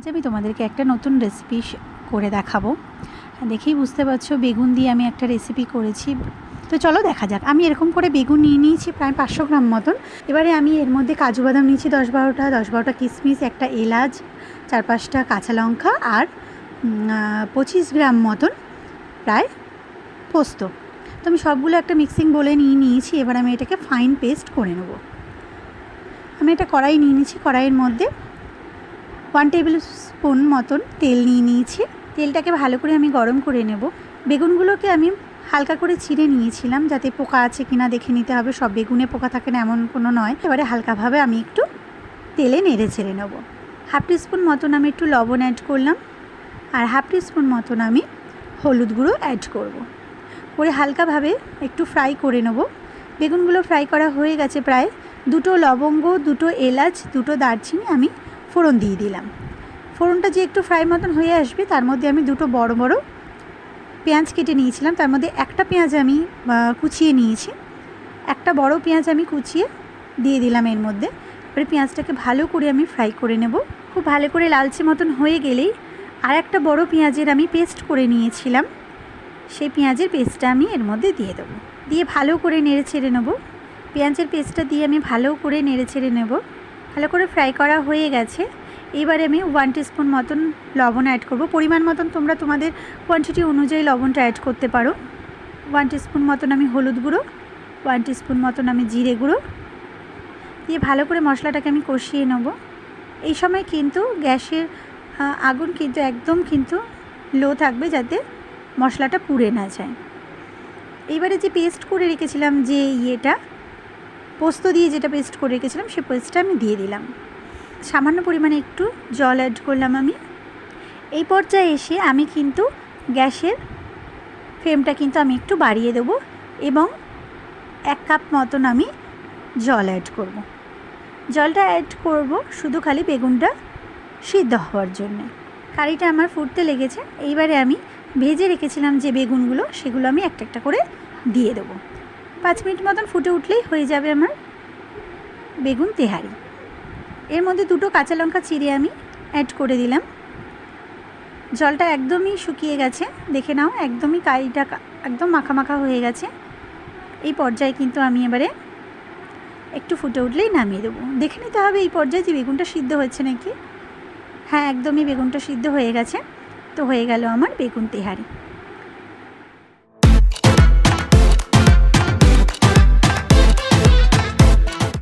আজ আমি তোমাদেরকে একটা নতুন রেসিপি করে দেখাবো। দেখেই বুঝতে পারছো বেগুন দিয়ে আমি একটা রেসিপি করেছি। তো চলো দেখা যাক। আমি এরকম করে বেগুন নিয়ে নিয়েছি প্রায় 500 গ্রাম মতন। এবারে আমি এর মধ্যে কাজু বাদাম নিয়েছি 10-12টা কিশমিশ, একটা এলাচ, 4-5টা কাঁচা লঙ্কা আর 25 গ্রাম মতন প্রায় পোস্ত। তো আমি সবগুলো একটা মিক্সিং বোলে নিয়ে নিয়েছি। এবার আমি এটাকে ফাইন পেস্ট করে নেব। আমি একটা কড়াই নিয়ে নিয়েছি, কড়াইয়ের মধ্যে 1 টেবিল স্পুন মতন তেল নিয়ে নিয়েছি। তেলটাকে ভালো করে আমি গরম করে নেব। বেগুনগুলোকে আমি হালকা করে ছিঁড়ে নিয়েছিলাম, যাতে পোকা আছে কিনা দেখে নিতে হবে। সব বেগুনে পোকা থাকে না এমন কোনো নয়। এবারে হালকাভাবে আমি একটু তেলে নেড়ে ছেড়ে নেব। 1/2 টিস্পুন মতন আমি একটু লবণ অ্যাড করলাম আর 1/2 টিস্পুন মতন আমি হলুদ গুঁড়ো অ্যাড করব। করে হালকাভাবে একটু ফ্রাই করে নেব। বেগুনগুলো ফ্রাই করা হয়ে গেছে প্রায়। 2টো লবঙ্গ, 2টো এলাচ, 2টো দারচিনি আমি ফোড়ন দিয়ে দিলাম। ফোড়নটা যে একটু ফ্রাই মতন হয়ে আসবে তার মধ্যে আমি 2টো বড় বড় পেঁয়াজ কেটে নিয়েছিলাম। তার মধ্যে একটা পেঁয়াজ আমি কুচিয়ে নিয়েছি। একটা বড় পেঁয়াজ আমি কুচিয়ে দিয়ে দিলাম এর মধ্যে। এবারে পেঁয়াজটাকে ভালো করে আমি ফ্রাই করে নেব। খুব ভালো করে লালচে মতন হয়ে গেলেই আর একটা বড় পেঁয়াজের আমি পেস্ট করে নিয়েছিলাম, সেই পেঁয়াজের পেস্টটা আমি এর মধ্যে দিয়ে দেবো। দিয়ে ভালো করে নেড়ে ছেড়ে নেব। পেঁয়াজের পেস্টটা দিয়ে আমি ভালো করে নেড়ে ছেড়ে নেব। ভালো করে ফ্রাই করা হয়ে গেছে। এবারে আমি 1 টিস্পুন মতন লবণ অ্যাড করব। পরিমাণ মতন তোমরা তোমাদের কোয়ান্টিটি অনুযায়ী লবণটা অ্যাড করতে পারো। 1 টিস্পুন মতন আমি হলুদ গুঁড়ো, 1 টিস্পুন মতন আমি জিরে গুঁড়ো দিয়ে ভালো করে মশলাটাকে আমি কষিয়ে নেব। এই সময় কিন্তু গ্যাসের আগুন কিন্তু একদম কিন্তু লো থাকবে, যাতে মশলাটা পুড়ে না যায়। এইবারে যে পেস্ট করে রেখেছিলাম, যে পোস্ত দিয়ে যেটা পেস্ট করে রেখেছিলাম, সেই পেস্টটা আমি দিয়ে দিলাম। সামান্য পরিমাণে একটু জল অ্যাড করলাম আমি। এই পর্যায়ে এসে আমি কিন্তু গ্যাসের ফ্লেমটা কিন্তু আমি একটু বাড়িয়ে দেবো এবং 1 কাপ মতন আমি জল অ্যাড করব। জলটা অ্যাড করব শুধু খালি বেগুনটা সিদ্ধ হওয়ার জন্যে। কারিটা আমার ফুটতে লেগেছে। এইবারে আমি ভেজে রেখেছিলাম যে বেগুনগুলো, সেগুলো আমি একটা একটা করে দিয়ে দেবো। 5 মিনিট মতন ফুটে উঠলেই হয়ে যাবে আমার বেগুন তেহারি। এর মধ্যে 2টো কাঁচা লঙ্কা চিড়ে আমি অ্যাড করে দিলাম। জলটা একদমই শুকিয়ে গেছে, দেখে নাও একদমই কারিটা একদম মাখা মাখা হয়ে গেছে। এই পর্যায়ে কিন্তু আমি এবারে একটু ফুটে উঠলেই নামিয়ে দেবো। দেখে নিতে হবে এই পর্যায়ে যে বেগুনটা সিদ্ধ হচ্ছে নাকি। হ্যাঁ, একদমই বেগুনটা সিদ্ধ হয়ে গেছে। তো হয়ে গেল আমার বেগুন তেহারি।